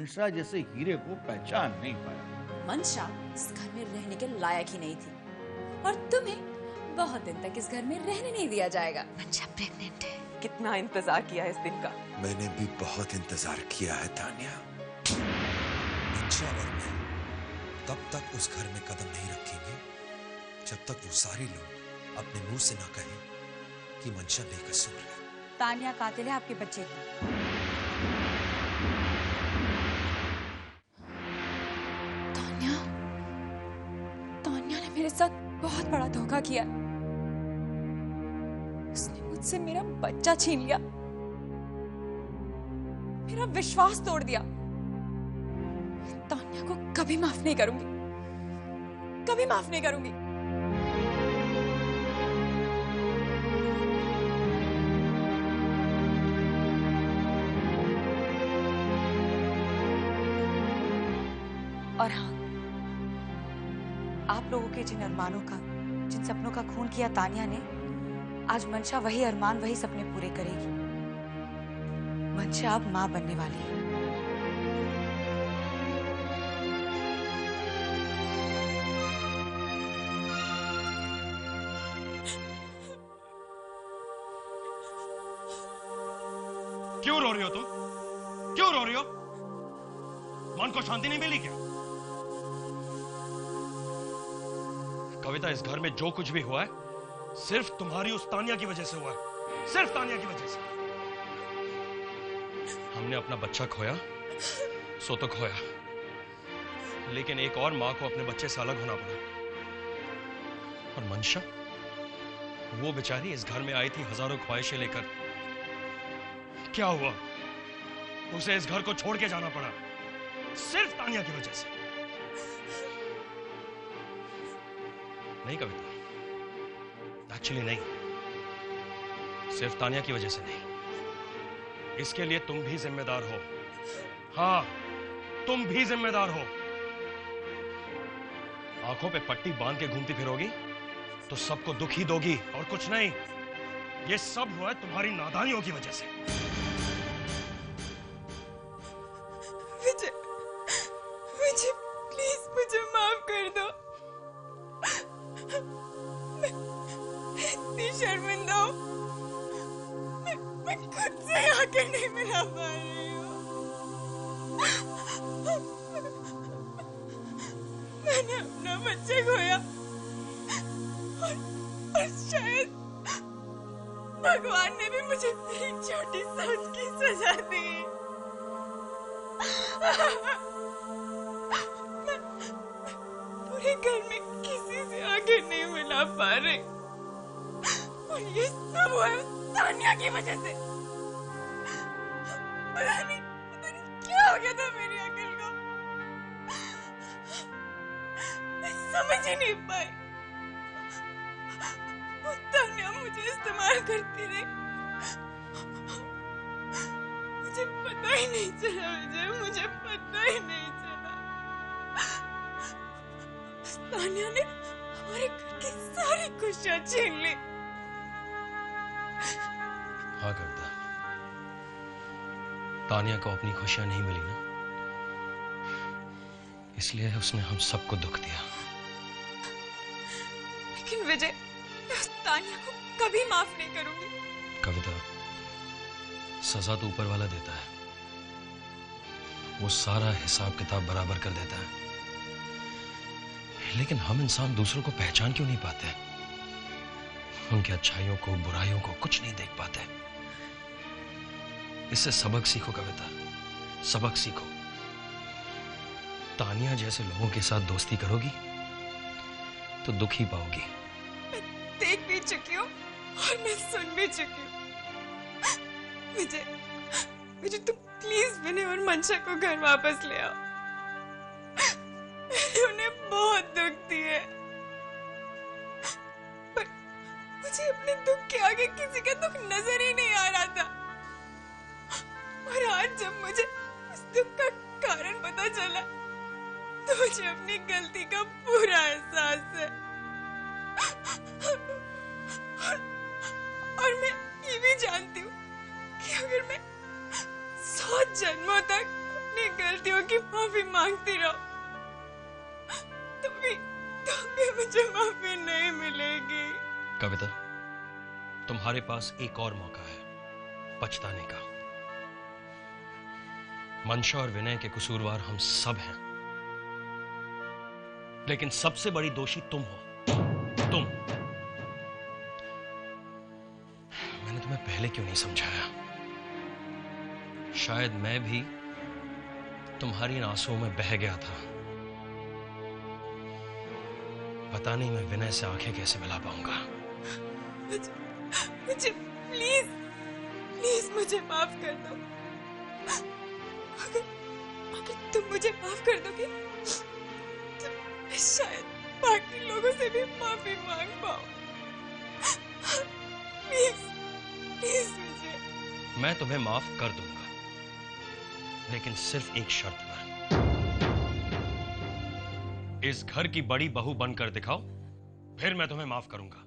मंशा जैसे हीरे को पहचान नहीं पाया। मंशा इस घर में रहने के लायक ही नहीं थी और तुम्हें बहुत दिन तक इस घर में रहने नहीं दिया जाएगा। मंशा प्रेग्नेंट है। कितना इंतजार किया है इस दिन का। मैंने भी बहुत इंतजार किया है तान्या। मंशा और मैं तब तक उस घर में कदम नहीं रखेंगे जब तक वो सारे लोग अपने मुंह से ना कहें कि मंशा बेकसूर है। तान्या कातिल है आपके बच्चे की। तान्या ने मेरे साथ बहुत बड़ा धोखा किया। उसने मुझसे मेरा बच्चा छीन लिया, मेरा विश्वास तोड़ दिया। तान्या को कभी माफ नहीं करूंगी, कभी माफ नहीं करूंगी। और हाँ, आप लोगों के जिन अरमानों का, जिन सपनों का खून किया तान्या ने, आज मंशा वही अरमान, वही सपने पूरे करेगी। मंशा अब मां बनने वाली है। क्यों रो रही हो तुम? क्यों रो रही हो? मन को शांति नहीं मिली क्या? कविता, इस घर में जो कुछ भी हुआ है सिर्फ तुम्हारी उस तान्या की वजह से हुआ है, सिर्फ तान्या की वजह से। हमने अपना बच्चा खोया सो तो खोया, लेकिन एक और मां को अपने बच्चे से अलग होना पड़ा। और मंशा, वो बेचारी इस घर में आई थी हजारों ख्वाहिशें लेकर। क्या हुआ? उसे इस घर को छोड़ के जाना पड़ा सिर्फ तान्या की वजह से। नहीं कविता, एक्चुअली नहीं, सिर्फ तान्या की वजह से नहीं। इसके लिए तुम भी जिम्मेदार हो। हाँ, तुम भी जिम्मेदार हो। आंखों पे पट्टी बांध के घूमती फिरोगी तो सबको दुख ही दोगी और कुछ नहीं। ये सब हुआ है तुम्हारी नादानियों की वजह से। विजय, विजय प्लीज मुझे माफ कर दो। मैं इतनी शर्मिंदा हूँ, मैं खुद से आकर नहीं मिला पा रही हूँ। मैंने अपना बच्चा खोया और शायद भगवान ने भी मुझे एक छोटी सोच की सजा दी। मैं पूरे घर में किसी से आगे नहीं मिला पा रही और ये सब हुआ तान्या की वजह से। पता नहीं क्या हो गया था मेरी अकल को, मैं समझ ही नहीं पाई। वो तान्या मुझे इस्तेमाल करती रही, मुझे पता ही नहीं चला विजय, मुझे पता ही नहीं चला। तान्या ने हमारे घर की सारी खुशियां छीन ली। हाँ कविता, तान्या को अपनी खुशियां नहीं मिली ना, इसलिए उसने हम सबको दुख दिया। लेकिन विजय, मैं उस तान्या को कभी माफ नहीं करूंगी। कविता, सजा तो ऊपर वाला देता है, वो सारा हिसाब किताब बराबर कर देता है। लेकिन हम इंसान दूसरों को पहचान क्यों नहीं पाते? उनकी अच्छाइयों को, बुराइयों को कुछ नहीं देख पाते। इससे सबक सीखो कविता, सबक सीखो। तान्या जैसे लोगों के साथ दोस्ती करोगी तो दुख ही पाओगी। मैं देख भी चुकी हूँ और मैं सुन भी चुकी हूँ। विजय, विजय तुम प्लीज विनय और मंशा को घर वापस ले आओ। मैंने उन्हें बहुत दुख दिए, पर मुझे अपने दुख के आगे किसी का दुख नजर ही नहीं आ रहा था। और आज जब मुझे उस दुख का कारण पता चला तो मुझे अपनी गलती का पूरा एहसास है। और मैं ये भी जानती हूँ कि अगर मैं 100 जन्मों तक अपनी गलतियों की माफी मांगती रहो तो भी मुझे माफी नहीं मिलेगी। कविता, तुम्हारे पास एक और मौका है पछताने का। मंशा और विनय के कसूरवार हम सब हैं, लेकिन सबसे बड़ी दोषी तुम हो। तुम। मैंने तुम्हें पहले क्यों नहीं समझाया? शायद मैं भी तुम्हारी इन आंसुओं में बह गया था। पता नहीं मैं विनय से आंखें कैसे मिला पाऊंगा। मुझे प्लीज मुझे माफ कर दो। अगर तुम मुझे माफ कर दोगे तो मैं शायद बाकी लोगों से भी माफी मांग पाऊं। प्लीज मुझे। मैं तुम्हें माफ कर दूंगा, लेकिन सिर्फ एक शर्त पर। इस घर की बड़ी बहू बनकर दिखाओ, फिर मैं तुम्हें माफ करूंगा।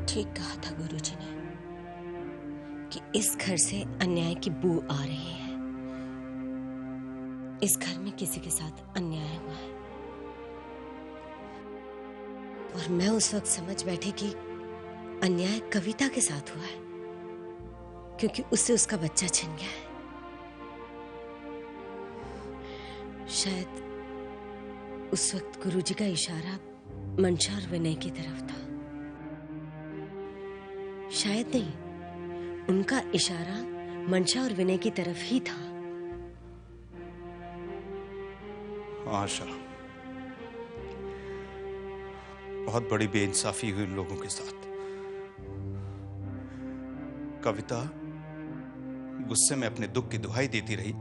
ठीक कहा था गुरुजी ने कि इस घर से अन्याय की बू आ रही है। इस घर में किसी के साथ अन्याय हुआ है और मैं उस वक्त समझ बैठी कि अन्याय कविता के साथ हुआ है, क्योंकि उससे उसका बच्चा छिन गया है। शायद उस वक्त गुरुजी का इशारा मंशा और विनय की तरफ था। शायद नहीं, उनका इशारा मंशा और विनय की तरफ ही था। आशा, बहुत बड़ी बेइंसाफी हुई उन लोगों के साथ। कविता गुस्से में अपने दुख की दुहाई देती रही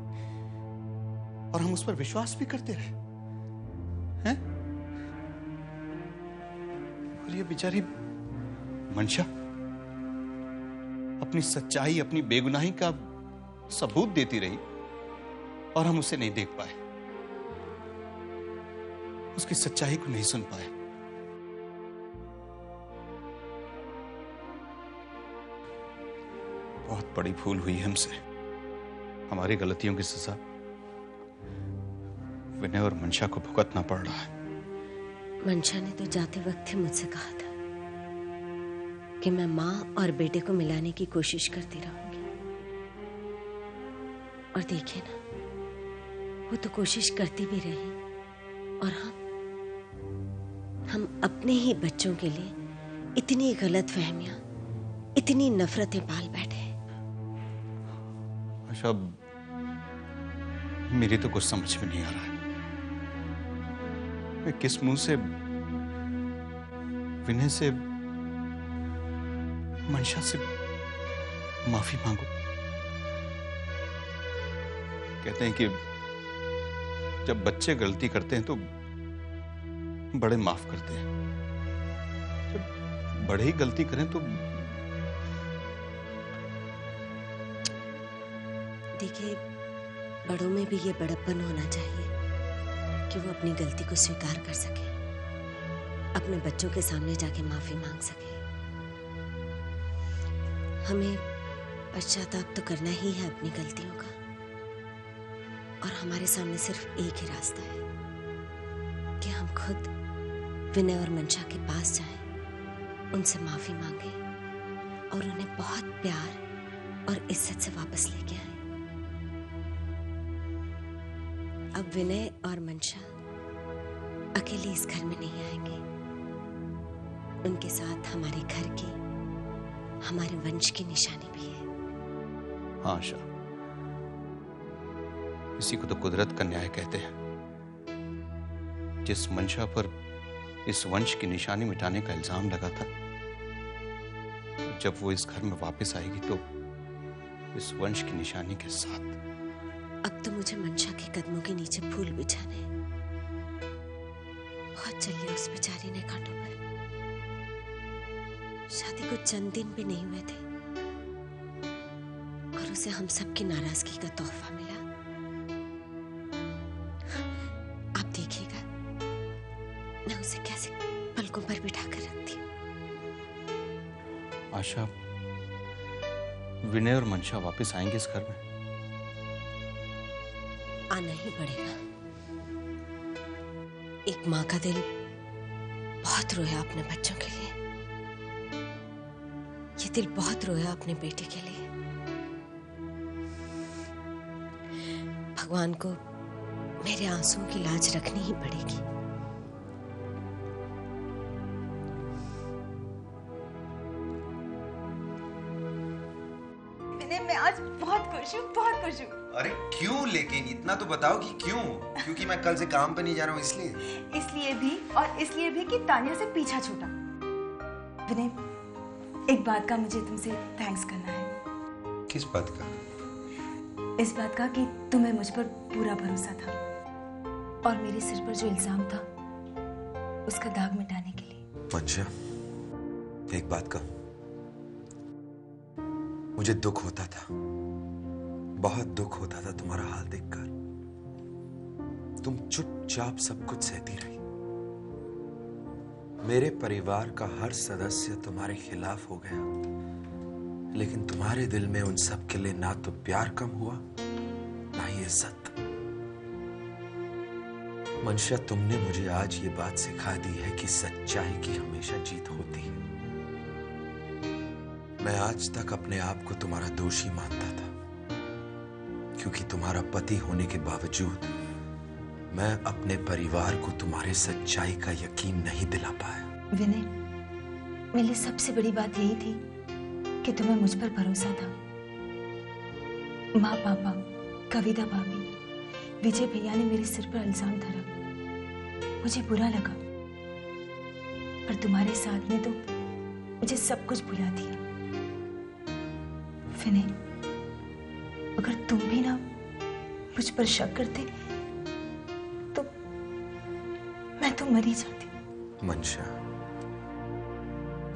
और हम उस पर विश्वास भी करते रहे हैं? और ये बेचारी मंशा अपनी सच्चाई, अपनी बेगुनाही का सबूत देती रही और हम उसे नहीं देख पाए, उसकी सच्चाई को नहीं सुन पाए। बहुत बड़ी भूल हुई हमसे। हमारी गलतियों की सजा विनय और मंशा को भुगतना पड़ रहा है। मंशा ने तो जाते वक्त ही मुझसे कहा था कि मैं माँ और बेटे को मिलाने की कोशिश करती रहूंगी। और देखिए ना, वो तो कोशिश करती भी रही और हम अपने ही बच्चों के लिए इतनी गलत फहमियां, इतनी नफरतें पाल बैठे। अच्छा, मेरी तो कुछ समझ में नहीं आ रहा है। मैं किस मुंह से विनय से, मंशा से माफी मांगू? कहते हैं कि जब बच्चे गलती करते हैं तो बड़े माफ करते हैं। जब बड़े ही गलती करें तो देखिए, बड़ों में भी ये बड़प्पन होना चाहिए कि वो अपनी गलती को स्वीकार कर सके, अपने बच्चों के सामने जाके माफी मांग सके। हमें पश्चाताप तो करना ही है अपनी गलतियों का, और हमारे सामने सिर्फ एक ही रास्ता है कि हम खुद विनय और मंशा के पास जाएं, उनसे माफी मांगे और उन्हें बहुत प्यार और इज्जत से वापस लेके आए। अब विनय और मंशा अकेले इस घर में नहीं आएंगे। उनके साथ हमारे घर की, हमारे वंश की निशानी भी है। हाँ आशा, इसी को तो कुदरत का न्याय कहते हैं। जिस मंशा पर इस वंश की निशानी मिटाने का इल्जाम लगा था, जब वो इस घर में वापस आएगी तो इस वंश की निशानी के साथ। अब तो मुझे मंशा के कदमों के नीचे फूल बिछाने हैं। बहुत चली उस बेचारी ने कांटों पर। शादी को चंद दिन भी नहीं हुए थे से हम सबकी नाराजगी का तोहफा मिला। आप देखिएगा मैं उसे कैसे पलकों पर बिठा कर रखती हूँ। आशा, विनय और मंशा वापस आएंगे इस घर में? आना ही पड़ेगा। एक माँ का दिल बहुत रोया अपने बच्चों के लिए। ये दिल बहुत रोया अपने बेटे के लिए। भगवान को मेरे आंसुओं की लाज रखनी ही पड़ेगी। मैं आज बहुत खुश हूँ, बहुत खुश हूँ। अरे क्यों? लेकिन इतना तो बताओ कि क्यों? क्योंकि मैं कल से काम पे नहीं जा रहा हूँ इसलिए? इसलिए भी और इसलिए भी कि तानिया से पीछा छूटा। विनय, एक बात का मुझे तुमसे थैंक्स करना है। किस बात का? इस बात का कि तुम्हें मुझ पर पूरा भरोसा था और मेरे सिर पर जो इल्जाम था उसका दाग मिटाने के लिए। मंशा, एक बात का मुझे दुख होता था, बहुत दुख होता था तुम्हारा हाल देखकर। तुम चुपचाप सब कुछ सहती रही। मेरे परिवार का हर सदस्य तुम्हारे खिलाफ हो गया, लेकिन तुम्हारे दिल में उन सब के लिए ना तो प्यार कम हुआ ना ही इज्जत। मंशा, तुमने मुझे आज ये बात सिखा दी है कि सच्चाई की हमेशा जीत होती है। मैं आज तक अपने आप को तुम्हारा दोषी मानता था, क्योंकि तुम्हारा पति होने के बावजूद मैं अपने परिवार को तुम्हारे सच्चाई का यकीन नहीं दिला पाया। विनय, मेरे लिए सबसे बड़ी बात यही थी कि तुम्हें मुझ पर भरोसा था। माँ, पापा, कविता भाभी, विजय भैया ने मेरे सिर पर इल्जाम धरा। मुझे बुरा लगा, पर तुम्हारे साथ ने तो मुझे सब कुछ भुला दिया। विनय, अगर तुम भी ना मुझ पर शक करते तो मैं तो मर ही जाती। मंशा,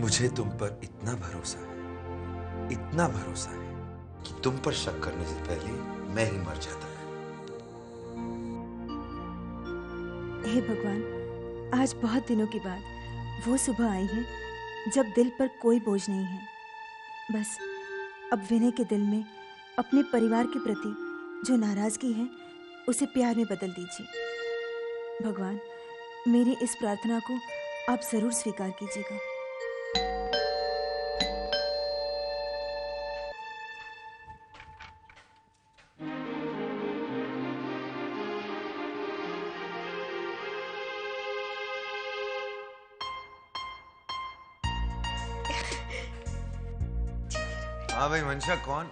मुझे तुम पर इतना भरोसा है कि तुम पर शक करने से पहले मैं ही मर जाता। हे भगवान, आज बहुत दिनों के बाद वो सुबह आई है जब दिल पर कोई बोझ नहीं है। बस अब विनय के दिल में अपने परिवार के प्रति जो नाराजगी है उसे प्यार में बदल दीजिए। भगवान, मेरी इस प्रार्थना को आप जरूर स्वीकार कीजिएगा। हाँ भाई मंशा, कौन?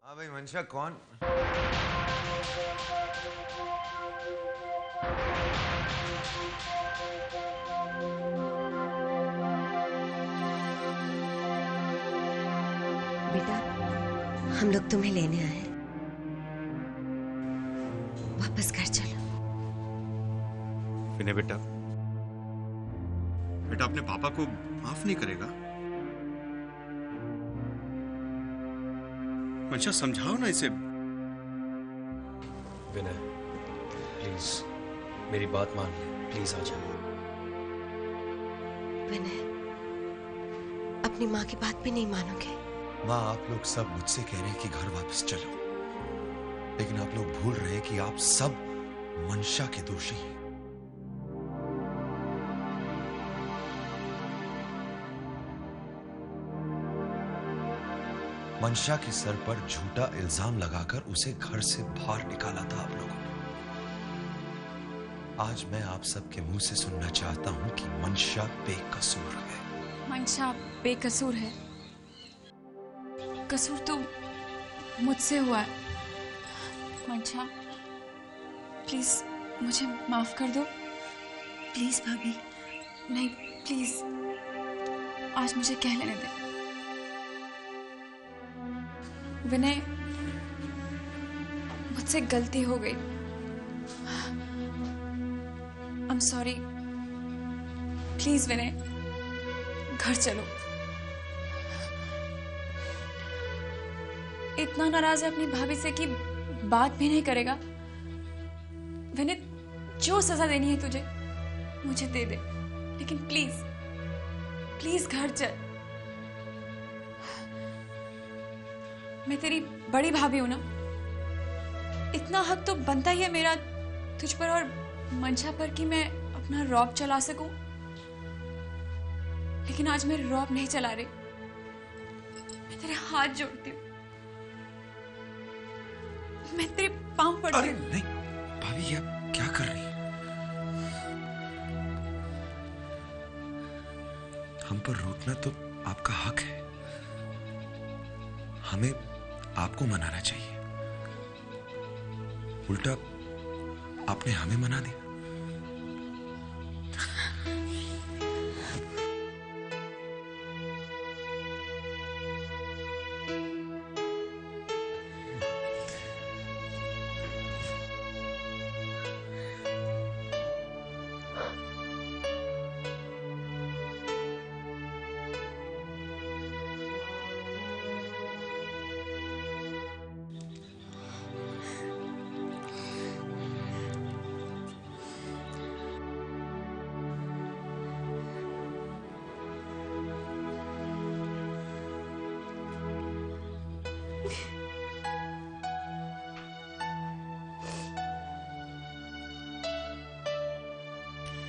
हाँ भाई मंशा, कौन? बेटा, हम लोग तुम्हें लेने आए हैं। वापस घर चलो। विनय बेटा, बेटा अपने पापा को माफ नहीं करेगा? मंशा, समझाओ ना इसे। विनय, प्लीज मेरी बात मान ले, प्लीज आ जाओ। विनय, अपनी माँ की बात भी नहीं मानोगे? माँ, आप लोग सब मुझसे कह रहे हैं कि घर वापस चलो, लेकिन आप लोग भूल रहे हैं कि आप सब मंशा के दोषी हैं। मंशा के सर पर झूठा इल्जाम लगाकर उसे घर से बाहर निकाला था आप लोगों ने। आज मैं आप सबके मुंह से सुनना चाहता हूं कि मंशा बेकसूर है। मंशा बेकसूर है? कसूर तो मुझसे हुआ है। मंशा, प्लीज मुझे माफ कर दो। प्लीज भाभी। नहीं, प्लीज आज मुझे कह लेने दे। विनय, मुझसे गलती हो गई। I'm sorry। प्लीज विनय, घर चलो। इतना नाराज है अपनी भाभी से कि बात भी नहीं करेगा। विनय, जो सजा देनी है तुझे मुझे दे दे, लेकिन प्लीज प्लीज घर चल। मैं तेरी बड़ी भाभी हूं ना, इतना हक तो बनता ही है मेरा तुझ पर और मंशा पर कि मैं अपना रौब चला सकूं। लेकिन आज मैं रौब नहीं चला रही। मैं तेरे हाथ जोड़ती हूँ, मैं तेरे पांव पड़ती अरे हूँ। नहीं भाभी, ये आप क्या कर रही हैं? हम पर रूठना तो आपका हक है, हमें आपको मनाना चाहिए। उल्टा आपने हमें मना दिया।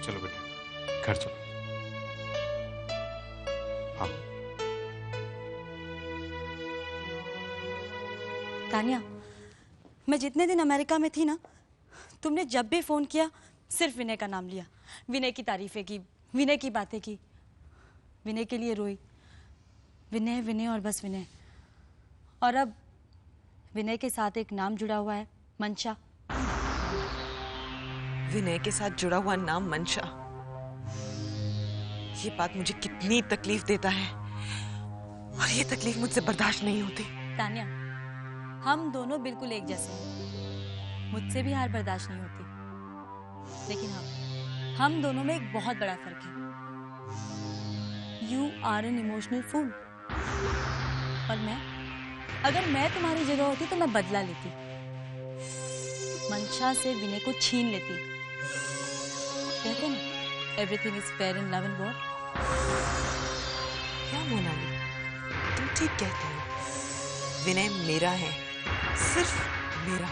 चलो बेटा, घर चलो। हाँ तानिया, मैं जितने दिन अमेरिका में थी ना, तुमने जब भी फोन किया सिर्फ विनय का नाम लिया, विनय की तारीफें की, विनय की बातें की, विनय के लिए रोई। विनय विनय और बस विनय। और अब विनय के साथ एक नाम जुड़ा हुआ है, मंशा। विनय के साथ जुड़ा हुआ नाम मंशा, ये बात मुझे कितनी तकलीफ देता है और ये तकलीफ मुझसे बर्दाश्त नहीं होती। तानिया, हम दोनों बिल्कुल एक जैसे हैं। मुझसे भी हार बर्दाश्त नहीं होती, लेकिन हम दोनों में एक बहुत बड़ा फर्क है। You are an emotional fool और अगर मैं तुम्हारी जगह होती तो मैं बदला लेती, मंशा से विनय को छीन लेती। कहते ना, everything is fair in love and war. क्या मोनाली, तुम ठीक कहते हो। विनय मेरा है, सिर्फ मेरा।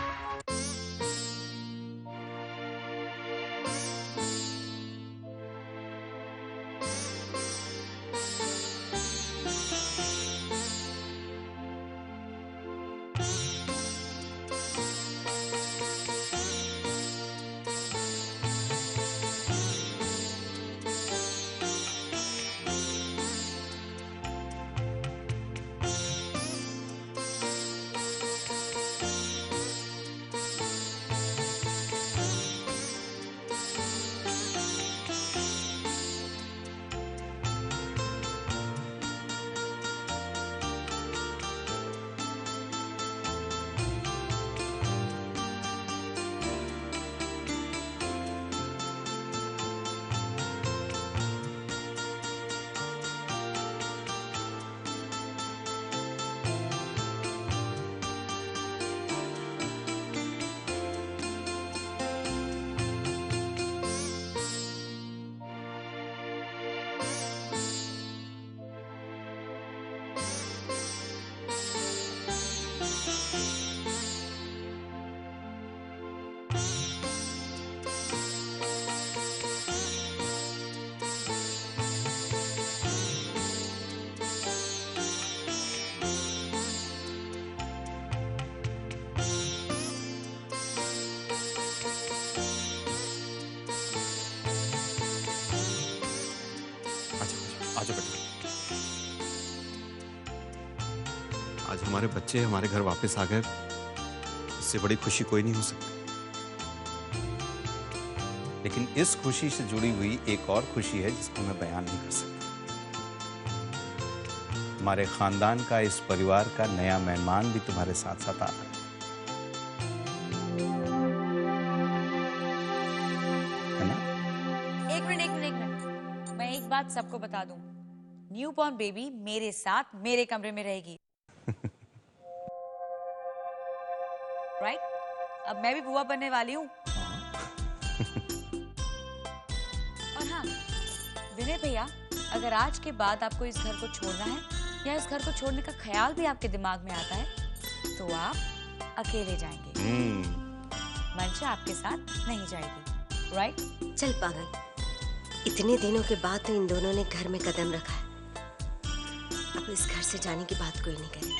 आजो बेटा, आज हमारे बच्चे हमारे घर वापस आ गए, इससे बड़ी खुशी कोई नहीं हो सकती। लेकिन इस खुशी से जुड़ी हुई एक और खुशी है जिसको मैं बयान नहीं कर सकता। हमारे खानदान का, इस परिवार का नया मेहमान भी तुम्हारे साथ साथ आ रहा है। एक मिनट, मैं बात सबको बता दूं, न्यू बॉर्न बेबी मेरे साथ मेरे कमरे में रहेगी। राइट? अब मैं भी बुआ बनने वाली हूँ। और हाँ विनय भैया, अगर आज के बाद आपको इस घर को छोड़ना है या इस घर को छोड़ने का ख्याल भी आपके दिमाग में आता है तो आप अकेले जाएंगे। मंशा आपके साथ नहीं जाएगी। राइट? चल पागल, इतने दिनों के बाद तो इन दोनों ने घर में कदम रखा है, अब इस घर से जाने की बात कोई नहीं करेगा।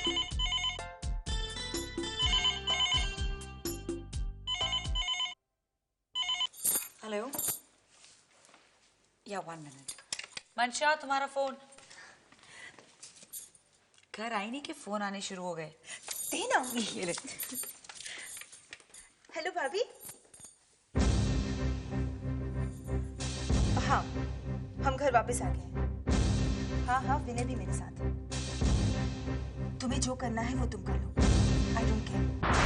हेलो, या 1 मिनट। मंशा, तुम्हारा फोन। घर आई नहीं कि फोन आने शुरू हो गए। देना होगी। ये ले। हेलो भाभी। हाँ, हम घर वापस आ गए हैं। हाँ हाँ, विनय भी मेरे साथ है। तुम्हें जो करना है वो तुम कर लो। I don't care.